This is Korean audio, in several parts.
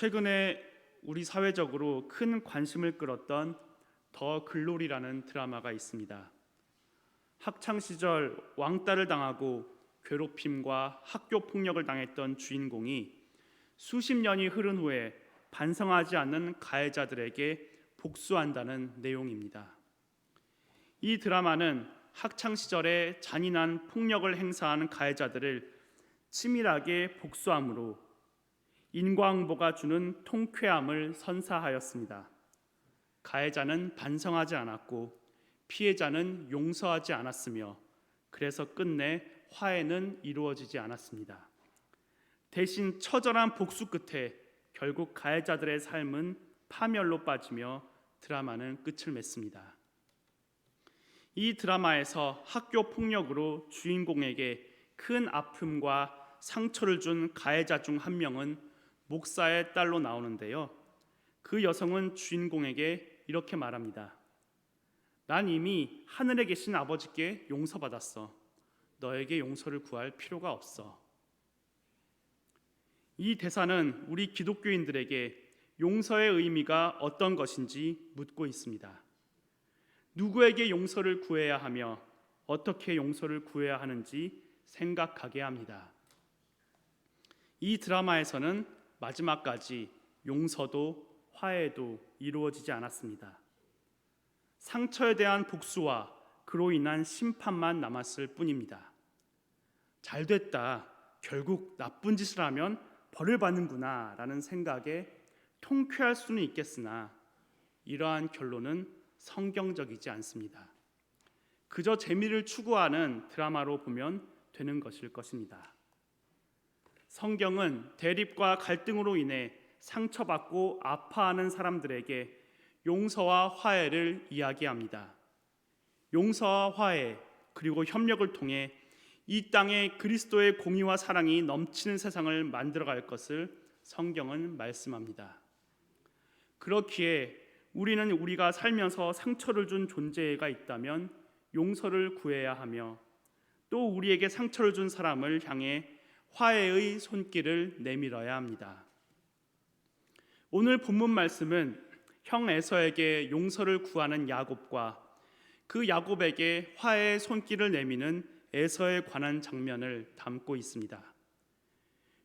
최근에 우리 사회적으로 큰 관심을 끌었던 더 글로리라는 드라마가 있습니다. 학창 시절 왕따를 당하고 괴롭힘과 학교 폭력을 당했던 주인공이 수십 년이 흐른 후에 반성하지 않는 가해자들에게 복수한다는 내용입니다. 이 드라마는 학창 시절에 잔인한 폭력을 행사한 가해자들을 치밀하게 복수함으로 인과응보가 주는 통쾌함을 선사하였습니다. 가해자는 반성하지 않았고 피해자는 용서하지 않았으며 그래서 끝내 화해는 이루어지지 않았습니다. 대신 처절한 복수 끝에 결국 가해자들의 삶은 파멸로 빠지며 드라마는 끝을 맺습니다. 이 드라마에서 학교 폭력으로 주인공에게 큰 아픔과 상처를 준 가해자 중 한 명은 목사의 딸로 나오는데요. 그 여성은 주인공에게 이렇게 말합니다. 난 이미 하늘에 계신 아버지께 용서받았어. 너에게 용서를 구할 필요가 없어. 이 대사는 우리 기독교인들에게 용서의 의미가 어떤 것인지 묻고 있습니다. 누구에게 용서를 구해야 하며 어떻게 용서를 구해야 하는지 생각하게 합니다. 이 드라마에서는 마지막까지 용서도 화해도 이루어지지 않았습니다. 상처에 대한 복수와 그로 인한 심판만 남았을 뿐입니다. 잘됐다, 결국 나쁜 짓을 하면 벌을 받는구나 라는 생각에 통쾌할 수는 있겠으나 이러한 결론은 성경적이지 않습니다. 그저 재미를 추구하는 드라마로 보면 되는 것일 것입니다. 성경은 대립과 갈등으로 인해 상처받고 아파하는 사람들에게 용서와 화해를 이야기합니다. 용서와 화해 그리고 협력을 통해 이 땅에 그리스도의 공의와 사랑이 넘치는 세상을 만들어갈 것을 성경은 말씀합니다. 그렇기에 우리는 우리가 살면서 상처를 준 존재가 있다면 용서를 구해야 하며 또 우리에게 상처를 준 사람을 향해 화해의 손길을 내밀어야 합니다. 오늘 본문 말씀은 형 에서에게 용서를 구하는 야곱과 그 야곱에게 화해의 손길을 내미는 에서에 관한 장면을 담고 있습니다.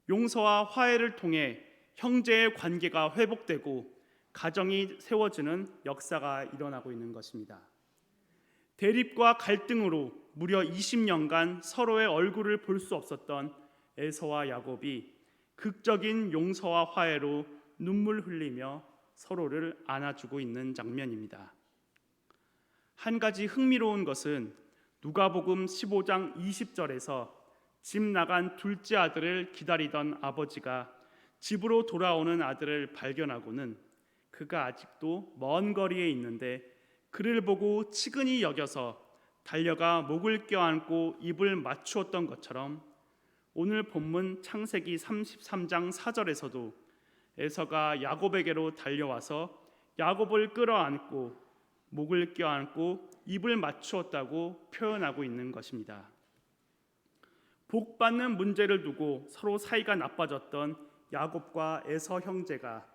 용서와 화해를 통해 형제의 관계가 회복되고 가정이 세워지는 역사가 일어나고 있는 것입니다. 대립과 갈등으로 무려 20년간 서로의 얼굴을 볼 수 없었던 에서와 야곱이 극적인 용서와 화해로 눈물 흘리며 서로를 안아주고 있는 장면입니다. 한 가지 흥미로운 것은 누가복음 15장 20절에서 집 나간 둘째 아들을 기다리던 아버지가 집으로 돌아오는 아들을 발견하고는 그가 아직도 먼 거리에 있는데 그를 보고 치근히 여겨서 달려가 목을 껴안고 입을 맞추었던 것처럼 오늘 본문 창세기 33장 4절에서도 에서가 야곱에게로 달려와서 야곱을 끌어안고 목을 껴안고 입을 맞추었다고 표현하고 있는 것입니다. 복받는 문제를 두고 서로 사이가 나빠졌던 야곱과 에서 형제가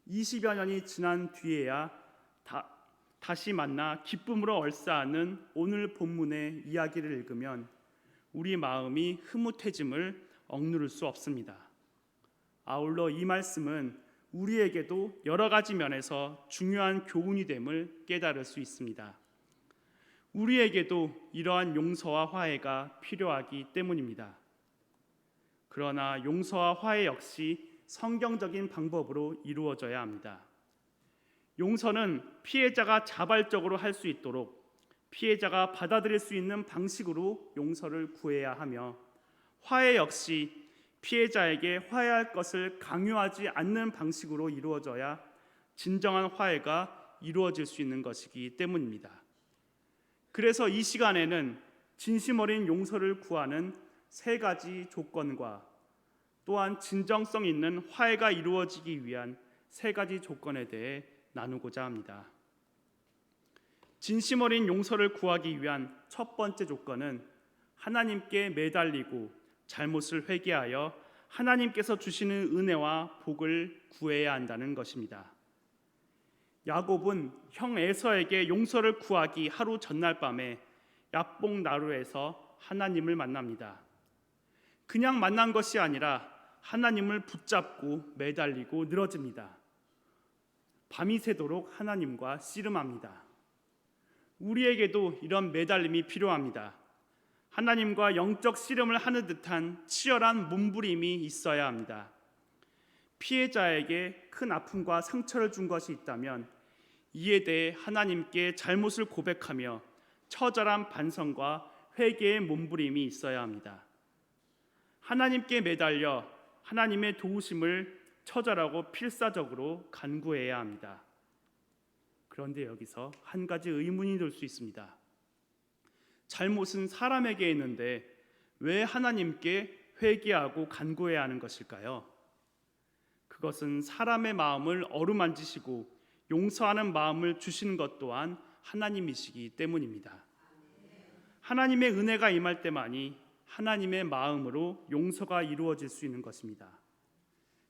20여 년이 지난 뒤에야 다시 만나 기쁨으로 얼싸안는 오늘 본문의 이야기를 읽으면 우리 마음이 흐뭇해짐을 억누를 수 없습니다. 아울러 이 말씀은 우리에게도 여러 가지 면에서 중요한 교훈이 됨을 깨달을 수 있습니다. 우리에게도 이러한 용서와 화해가 필요하기 때문입니다. 그러나 용서와 화해 역시 성경적인 방법으로 이루어져야 합니다. 용서는 피해자가 자발적으로 할 수 있도록 피해자가 받아들일 수 있는 방식으로 용서를 구해야 하며 화해 역시 피해자에게 화해할 것을 강요하지 않는 방식으로 이루어져야 진정한 화해가 이루어질 수 있는 것이기 때문입니다. 그래서 이 시간에는 진심 어린 용서를 구하는 세 가지 조건과 또한 진정성 있는 화해가 이루어지기 위한 세 가지 조건에 대해 나누고자 합니다. 진심 어린 용서를 구하기 위한 첫 번째 조건은 하나님께 매달리고 잘못을 회개하여 하나님께서 주시는 은혜와 복을 구해야 한다는 것입니다. 야곱은 형 에서에게 용서를 구하기 하루 전날 밤에 야복 나루에서 하나님을 만납니다. 그냥 만난 것이 아니라 하나님을 붙잡고 매달리고 늘어집니다. 밤이 새도록 하나님과 씨름합니다. 우리에게도 이런 매달림이 필요합니다. 하나님과 영적 씨름을 하는 듯한 치열한 몸부림이 있어야 합니다. 피해자에게 큰 아픔과 상처를 준 것이 있다면 이에 대해 하나님께 잘못을 고백하며 처절한 반성과 회개의 몸부림이 있어야 합니다. 하나님께 매달려 하나님의 도우심을 처절하고 필사적으로 간구해야 합니다. 그런데 여기서 한 가지 의문이 들 수 있습니다. 잘못은 사람에게 있는데 왜 하나님께 회개하고 간구해야 하는 것일까요? 그것은 사람의 마음을 어루만지시고 용서하는 마음을 주시는 것 또한 하나님이시기 때문입니다. 하나님의 은혜가 임할 때만이 하나님의 마음으로 용서가 이루어질 수 있는 것입니다.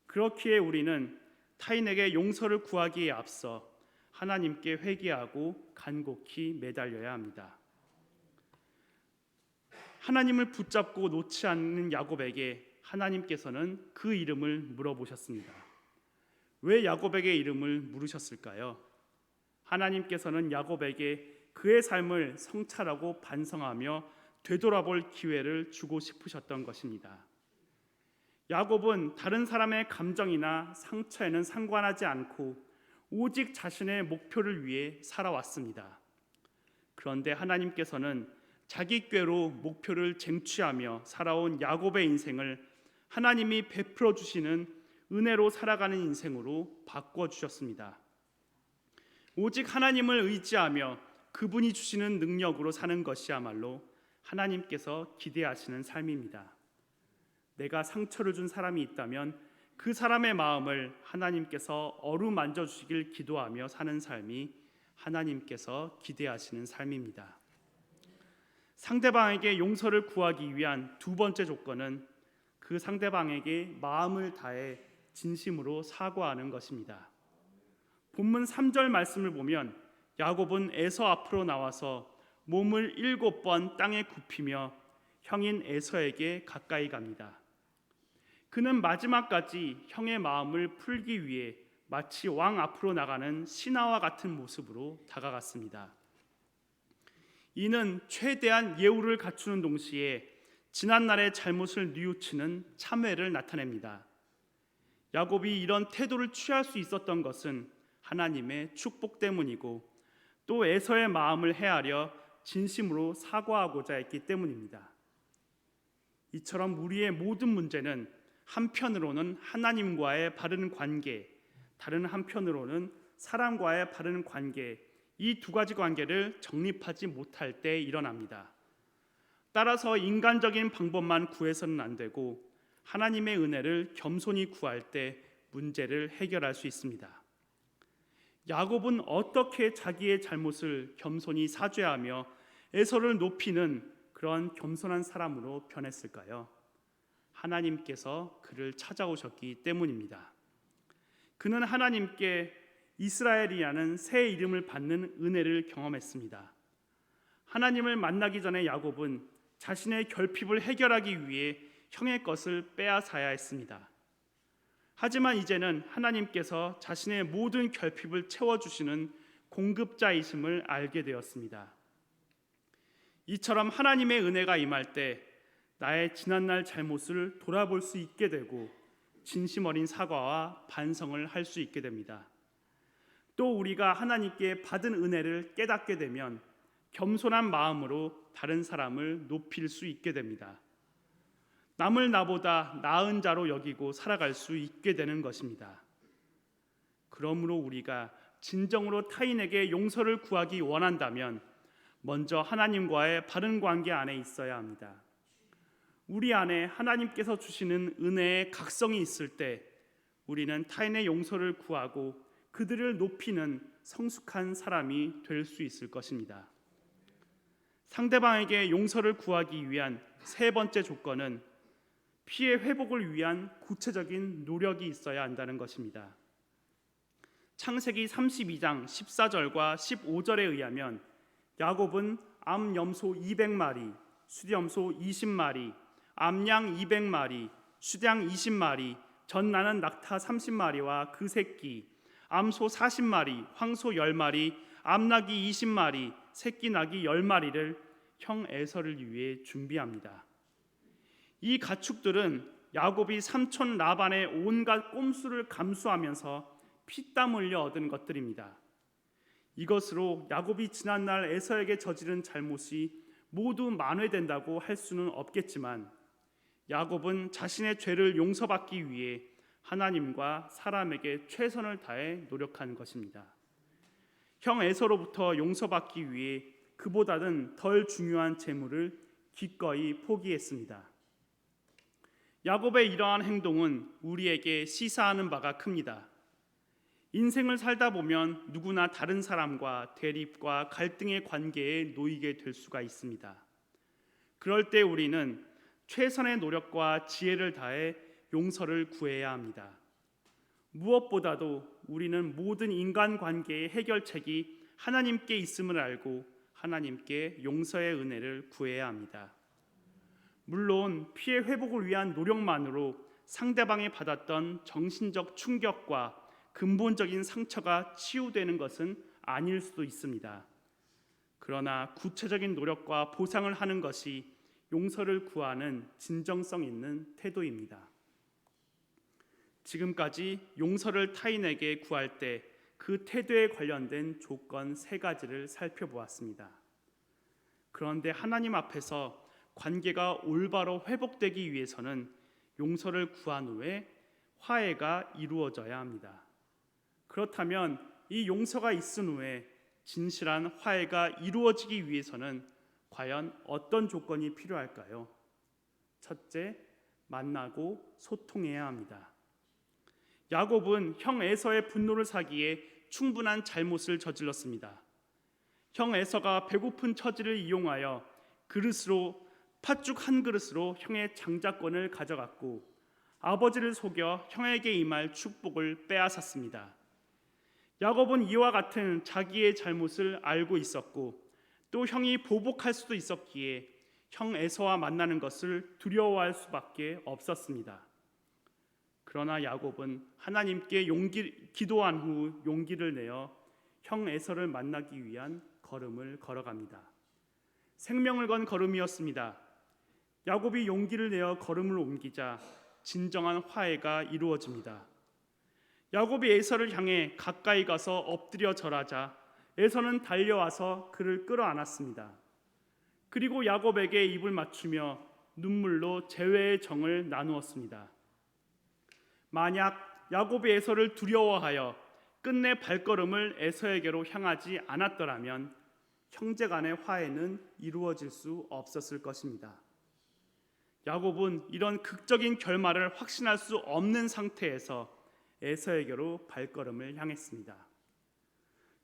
그렇기에 우리는 타인에게 용서를 구하기에 앞서 하나님께 회개하고 간곡히 매달려야 합니다. 하나님을 붙잡고 놓지 않는 야곱에게 하나님께서는 그 이름을 물어보셨습니다. 왜 야곱에게 이름을 물으셨을까요? 하나님께서는 야곱에게 그의 삶을 성찰하고 반성하며 되돌아볼 기회를 주고 싶으셨던 것입니다. 야곱은 다른 사람의 감정이나 상처에는 상관하지 않고 오직 자신의 목표를 위해 살아왔습니다. 그런데 하나님께서는 자기 꾀로 목표를 쟁취하며 살아온 야곱의 인생을 하나님이 베풀어 주시는 은혜로 살아가는 인생으로 바꿔주셨습니다. 오직 하나님을 의지하며 그분이 주시는 능력으로 사는 것이야말로 하나님께서 기대하시는 삶입니다. 내가 상처를 준 사람이 있다면 그 사람의 마음을 하나님께서 어루만져 주시길 기도하며 사는 삶이 하나님께서 기대하시는 삶입니다. 상대방에게 용서를 구하기 위한 두 번째 조건은 그 상대방에게 마음을 다해 진심으로 사과하는 것입니다. 본문 3절 말씀을 보면 야곱은 에서 앞으로 나와서 몸을 7번 땅에 굽히며 형인 에서에게 가까이 갑니다. 그는 마지막까지 형의 마음을 풀기 위해 마치 왕 앞으로 나가는 신하와 같은 모습으로 다가갔습니다. 이는 최대한 예우를 갖추는 동시에 지난날의 잘못을 뉘우치는 참회를 나타냅니다. 야곱이 이런 태도를 취할 수 있었던 것은 하나님의 축복 때문이고 또 에서의 마음을 헤아려 진심으로 사과하고자 했기 때문입니다. 이처럼 우리의 모든 문제는 한편으로는 하나님과의 바른 관계, 다른 한편으로는 사람과의 바른 관계, 이 두 가지 관계를 정립하지 못할 때 일어납니다. 따라서 인간적인 방법만 구해서는 안 되고 하나님의 은혜를 겸손히 구할 때 문제를 해결할 수 있습니다. 야곱은 어떻게 자기의 잘못을 겸손히 사죄하며 에서를 높이는 그런 겸손한 사람으로 변했을까요? 하나님께서 그를 찾아오셨기 때문입니다. 그는 하나님께 이스라엘이라는 새 이름을 받는 은혜를 경험했습니다. 하나님을 만나기 전에 야곱은 자신의 결핍을 해결하기 위해 형의 것을 빼앗아야 했습니다. 하지만 이제는 하나님께서 자신의 모든 결핍을 채워주시는 공급자이심을 알게 되었습니다. 이처럼 하나님의 은혜가 임할 때 나의 지난날 잘못을 돌아볼 수 있게 되고 진심 어린 사과와 반성을 할 수 있게 됩니다. 또 우리가 하나님께 받은 은혜를 깨닫게 되면 겸손한 마음으로 다른 사람을 높일 수 있게 됩니다. 남을 나보다 나은 자로 여기고 살아갈 수 있게 되는 것입니다. 그러므로 우리가 진정으로 타인에게 용서를 구하기 원한다면 먼저 하나님과의 바른 관계 안에 있어야 합니다. 우리 안에 하나님께서 주시는 은혜의 각성이 있을 때 우리는 타인의 용서를 구하고 그들을 높이는 성숙한 사람이 될 수 있을 것입니다. 상대방에게 용서를 구하기 위한 세 번째 조건은 피해 회복을 위한 구체적인 노력이 있어야 한다는 것입니다. 창세기 32장 14절과 15절에 의하면 야곱은 암염소 200마리, 수렴소 20마리, 암양 200마리, 수양 20마리, 전나는 낙타 30마리와 그 새끼, 암소 40마리, 황소 10마리, 암나귀 20마리, 새끼 나귀 10마리를 형 에서를 위해 준비합니다. 이 가축들은 야곱이 삼촌 라반의 온갖 꼼수를 감수하면서 피땀 흘려 얻은 것들입니다. 이것으로 야곱이 지난날 에서에게 저지른 잘못이 모두 만회된다고 할 수는 없겠지만 야곱은 자신의 죄를 용서받기 위해 하나님과 사람에게 최선을 다해 노력한 것입니다. 형 에서로부터 용서받기 위해 그보다는 덜 중요한 재물을 기꺼이 포기했습니다. 야곱의 이러한 행동은 우리에게 시사하는 바가 큽니다. 인생을 살다 보면 누구나 다른 사람과 대립과 갈등의 관계에 놓이게 될 수가 있습니다. 그럴 때 우리는 최선의 노력과 지혜를 다해 용서를 구해야 합니다. 무엇보다도 우리는 모든 인간관계의 해결책이 하나님께 있음을 알고 하나님께 용서의 은혜를 구해야 합니다. 물론 피해 회복을 위한 노력만으로 상대방이 받았던 정신적 충격과 근본적인 상처가 치유되는 것은 아닐 수도 있습니다. 그러나 구체적인 노력과 보상을 하는 것이 용서를 구하는 진정성 있는 태도입니다. 지금까지 용서를 타인에게 구할 때 그 태도에 관련된 조건 3가지를 살펴보았습니다. 그런데 하나님 앞에서 관계가 올바로 회복되기 위해서는 용서를 구한 후에 화해가 이루어져야 합니다. 그렇다면 이 용서가 있은 후에 진실한 화해가 이루어지기 위해서는 과연 어떤 조건이 필요할까요? 첫째, 만나고 소통해야 합니다. 야곱은 형 에서의 분노를 사기에 충분한 잘못을 저질렀습니다. 형 에서가 배고픈 처지를 이용하여 팥죽 한 그릇으로 형의 장자권을 가져갔고 아버지를 속여 형에게 임할 축복을 빼앗았습니다. 야곱은 이와 같은 자기의 잘못을 알고 있었고 또 형이 보복할 수도 있었기에 형 에서와 만나는 것을 두려워할 수밖에 없었습니다. 그러나 야곱은 하나님께 기도한 후 용기를 내어 형 에서를 만나기 위한 걸음을 걸어갑니다. 생명을 건 걸음이었습니다. 야곱이 용기를 내어 걸음을 옮기자 진정한 화해가 이루어집니다. 야곱이 에서를 향해 가까이 가서 엎드려 절하자 에서는 달려와서 그를 끌어안았습니다. 그리고 야곱에게 입을 맞추며 눈물로 재회의 정을 나누었습니다. 만약 야곱이 에서를 두려워하여 끝내 발걸음을 에서에게로 향하지 않았더라면 형제 간의 화해는 이루어질 수 없었을 것입니다. 야곱은 이런 극적인 결말을 확신할 수 없는 상태에서 에서에게로 발걸음을 향했습니다.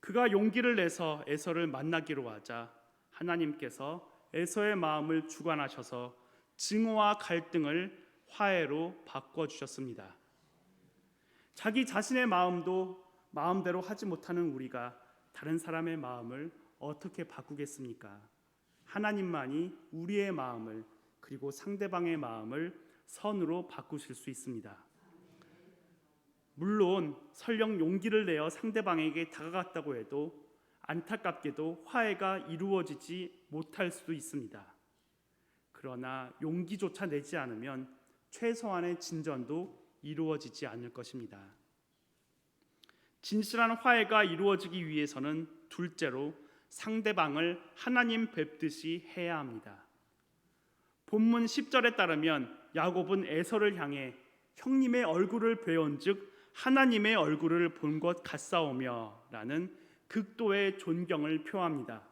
그가 용기를 내서 에서를 만나기로 하자 하나님께서 에서의 마음을 주관하셔서 증오와 갈등을 화해로 바꿔주셨습니다. 자기 자신의 마음대로 하지 못하는 우리가 다른 사람의 마음을 어떻게 바꾸겠습니까? 하나님만이 우리의 마음을 그리고 상대방의 마음을 선으로 바꾸실 수 있습니다. 물론 설령 용기를 내어 상대방에게 다가갔다고 해도 안타깝게도 화해가 이루어지지 못할 수도 있습니다. 그러나 용기조차 내지 않으면 최소한의 진전도 이루어지지 않을 것입니다. 진실한 화해가 이루어지기 위해서는 둘째로 상대방을 하나님 뵙듯이 해야 합니다. 본문 10절에 따르면 야곱은 에서를 향해 형님의 얼굴을 배운즉 하나님의 얼굴을 본 것 같사오며 라는 극도의 존경을 표합니다.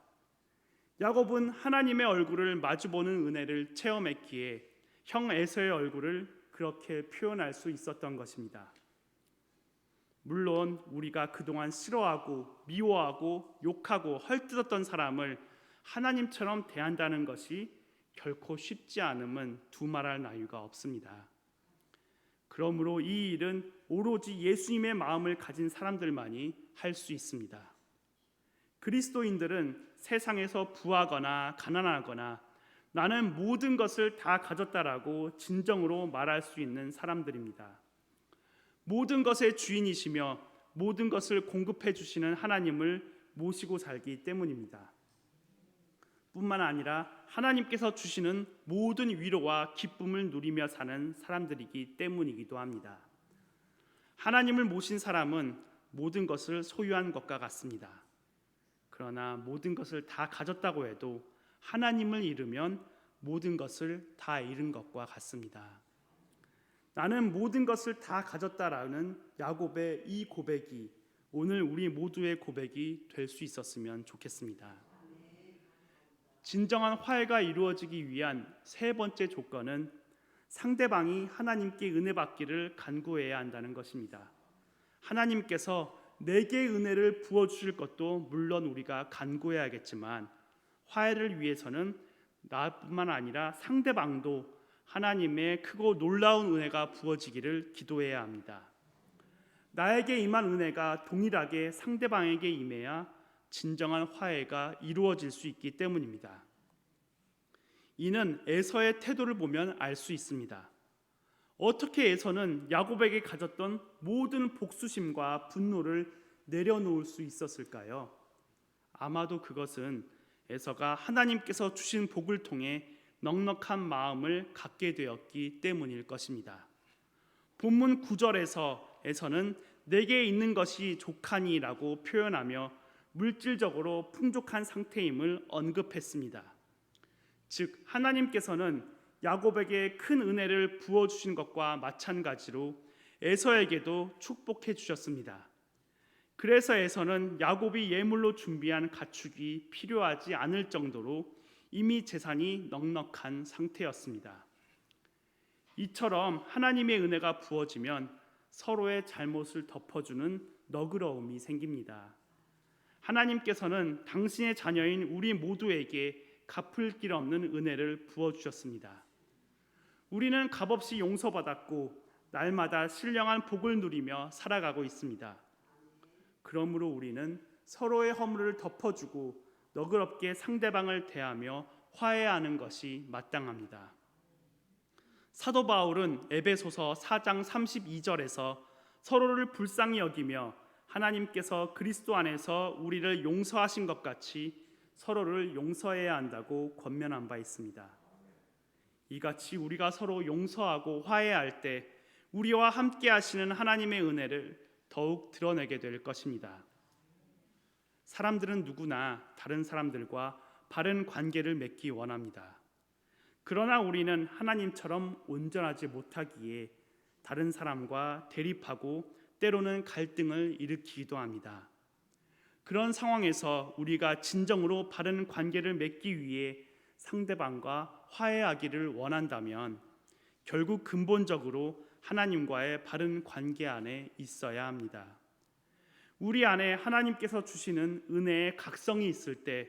야곱은 하나님의 얼굴을 마주보는 은혜를 체험했기에 형 에서의 얼굴을 그렇게 표현할 수 있었던 것입니다. 물론 우리가 그동안 싫어하고 미워하고 욕하고 헐뜯었던 사람을 하나님처럼 대한다는 것이 결코 쉽지 않음은 두말할 나위가 없습니다. 그러므로 이 일은 오로지 예수님의 마음을 가진 사람들만이 할 수 있습니다. 그리스도인들은 세상에서 부하거나 가난하거나 나는 모든 것을 다 가졌다라고 진정으로 말할 수 있는 사람들입니다. 모든 것의 주인이시며 모든 것을 공급해 주시는 하나님을 모시고 살기 때문입니다. 뿐만 아니라 하나님께서 주시는 모든 위로와 기쁨을 누리며 사는 사람들이기 때문이기도 합니다. 하나님을 모신 사람은 모든 것을 소유한 것과 같습니다. 그러나 모든 것을 다 가졌다고 해도 하나님을 잃으면 모든 것을 다 잃은 것과 같습니다. 나는 모든 것을 다 가졌다라는 야곱의 이 고백이 오늘 우리 모두의 고백이 될 수 있었으면 좋겠습니다. 진정한 화해가 이루어지기 위한 세 번째 조건은 상대방이 하나님께 은혜 받기를 간구해야 한다는 것입니다. 하나님께서 내게 은혜를 부어주실 것도 물론 우리가 간구해야겠지만 화해를 위해서는 나뿐만 아니라 상대방도 하나님의 크고 놀라운 은혜가 부어지기를 기도해야 합니다. 나에게 임한 은혜가 동일하게 상대방에게 임해야 진정한 화해가 이루어질 수 있기 때문입니다. 이는 에서의 태도를 보면 알 수 있습니다. 어떻게 에서는 야곱에게 가졌던 모든 복수심과 분노를 내려놓을 수 있었을까요? 아마도 그것은 에서가 하나님께서 주신 복을 통해 넉넉한 마음을 갖게 되었기 때문일 것입니다. 본문 9절에서 에서는 내게 있는 것이 족하니라고 표현하며 물질적으로 풍족한 상태임을 언급했습니다. 즉 하나님께서는 야곱에게 큰 은혜를 부어주신 것과 마찬가지로 에서에게도 축복해 주셨습니다. 그래서 에서는 야곱이 예물로 준비한 가축이 필요하지 않을 정도로 이미 재산이 넉넉한 상태였습니다. 이처럼 하나님의 은혜가 부어지면 서로의 잘못을 덮어주는 너그러움이 생깁니다. 하나님께서는 당신의 자녀인 우리 모두에게 갚을 길 없는 은혜를 부어주셨습니다. 우리는 값없이 용서받았고 날마다 신령한 복을 누리며 살아가고 있습니다. 그러므로 우리는 서로의 허물을 덮어주고 너그럽게 상대방을 대하며 화해하는 것이 마땅합니다. 사도 바울은 에베소서 4장 32절에서 서로를 불쌍히 여기며 하나님께서 그리스도 안에서 우리를 용서하신 것 같이 서로를 용서해야 한다고 권면한 바 있습니다. 이같이 우리가 서로 용서하고 화해할 때 우리와 함께 하시는 하나님의 은혜를 더욱 드러내게 될 것입니다. 사람들은 누구나 다른 사람들과 바른 관계를 맺기 원합니다. 그러나 우리는 하나님처럼 온전하지 못하기에 다른 사람과 대립하고 때로는 갈등을 일으키기도 합니다. 그런 상황에서 우리가 진정으로 바른 관계를 맺기 위해 상대방과 화해하기를 원한다면 결국 근본적으로 하나님과의 바른 관계 안에 있어야 합니다. 우리 안에 하나님께서 주시는 은혜의 각성이 있을 때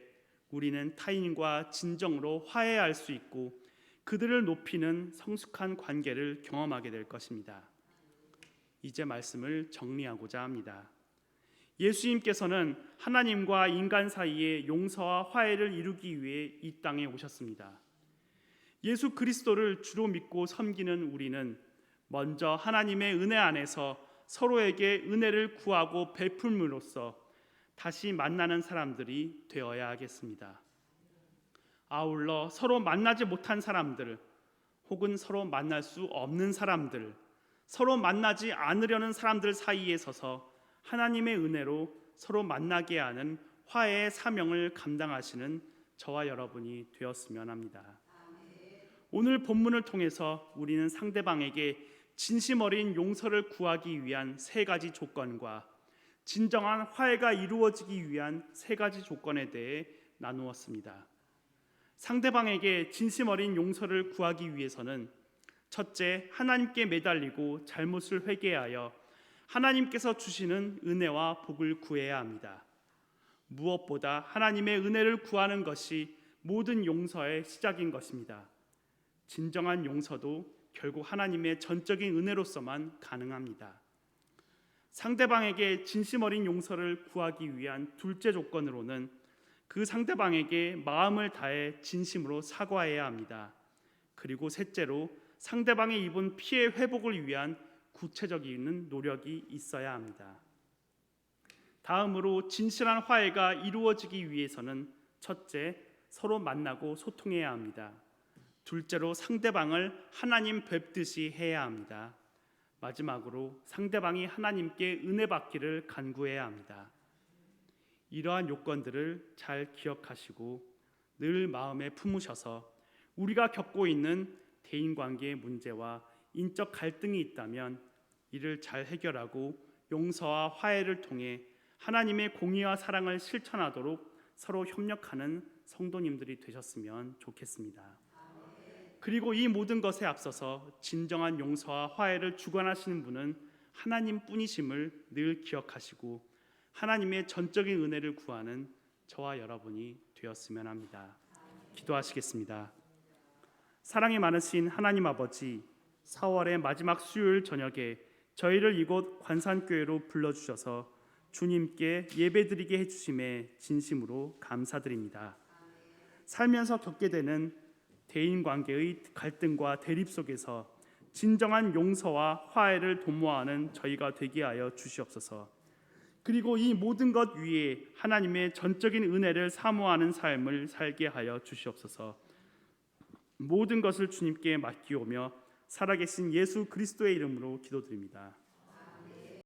우리는 타인과 진정으로 화해할 수 있고 그들을 높이는 성숙한 관계를 경험하게 될 것입니다. 이제 말씀을 정리하고자 합니다. 예수님께서는 하나님과 인간 사이의 용서와 화해를 이루기 위해 이 땅에 오셨습니다. 예수 그리스도를 주로 믿고 섬기는 우리는 먼저 하나님의 은혜 안에서 서로에게 은혜를 구하고 베풀므로써 다시 만나는 사람들이 되어야 하겠습니다. 아울러 서로 만나지 못한 사람들 혹은 서로 만날 수 없는 사람들, 서로 만나지 않으려는 사람들 사이에 서서 하나님의 은혜로 서로 만나게 하는 화해의 사명을 감당하시는 저와 여러분이 되었으면 합니다. 오늘 본문을 통해서 우리는 상대방에게 진심 어린 용서를 구하기 위한 세 가지 조건과 진정한 화해가 이루어지기 위한 세 가지 조건에 대해 나누었습니다. 상대방에게 진심 어린 용서를 구하기 위해서는 첫째, 하나님께 매달리고 잘못을 회개하여 하나님께서 주시는 은혜와 복을 구해야 합니다. 무엇보다 하나님의 은혜를 구하는 것이 모든 용서의 시작인 것입니다. 진정한 용서도 결국 하나님의 전적인 은혜로서만 가능합니다. 상대방에게 진심 어린 용서를 구하기 위한 둘째 조건으로는 그 상대방에게 마음을 다해 진심으로 사과해야 합니다. 그리고 셋째로 상대방이 입은 피해 회복을 위한 구체적인 노력이 있어야 합니다. 다음으로 진실한 화해가 이루어지기 위해서는 첫째, 서로 만나고 소통해야 합니다. 둘째로 상대방을 하나님 뵙듯이 해야 합니다. 마지막으로 상대방이 하나님께 은혜 받기를 간구해야 합니다. 이러한 요건들을 잘 기억하시고 늘 마음에 품으셔서 우리가 겪고 있는 대인관계의 문제와 인적 갈등이 있다면 이를 잘 해결하고 용서와 화해를 통해 하나님의 공의와 사랑을 실천하도록 서로 협력하는 성도님들이 되셨으면 좋겠습니다. 그리고 이 모든 것에 앞서서 진정한 용서와 화해를 주관하시는 분은 하나님뿐이심을 늘 기억하시고 하나님의 전적인 은혜를 구하는 저와 여러분이 되었으면 합니다. 기도하시겠습니다. 사랑이 많으신 하나님 아버지, 4월의 마지막 수요일 저녁에 저희를 이곳 관산교회로 불러주셔서 주님께 예배드리게 해주심에 진심으로 감사드립니다. 살면서 겪게 되는 대인관계의 갈등과 대립 속에서 진정한 용서와 화해를 도모하는 저희가 되게 하여 주시옵소서. 그리고 이 모든 것 위에 하나님의 전적인 은혜를 사모하는 삶을 살게 하여 주시옵소서. 모든 것을 주님께 맡기오며 살아계신 예수 그리스도의 이름으로 기도드립니다.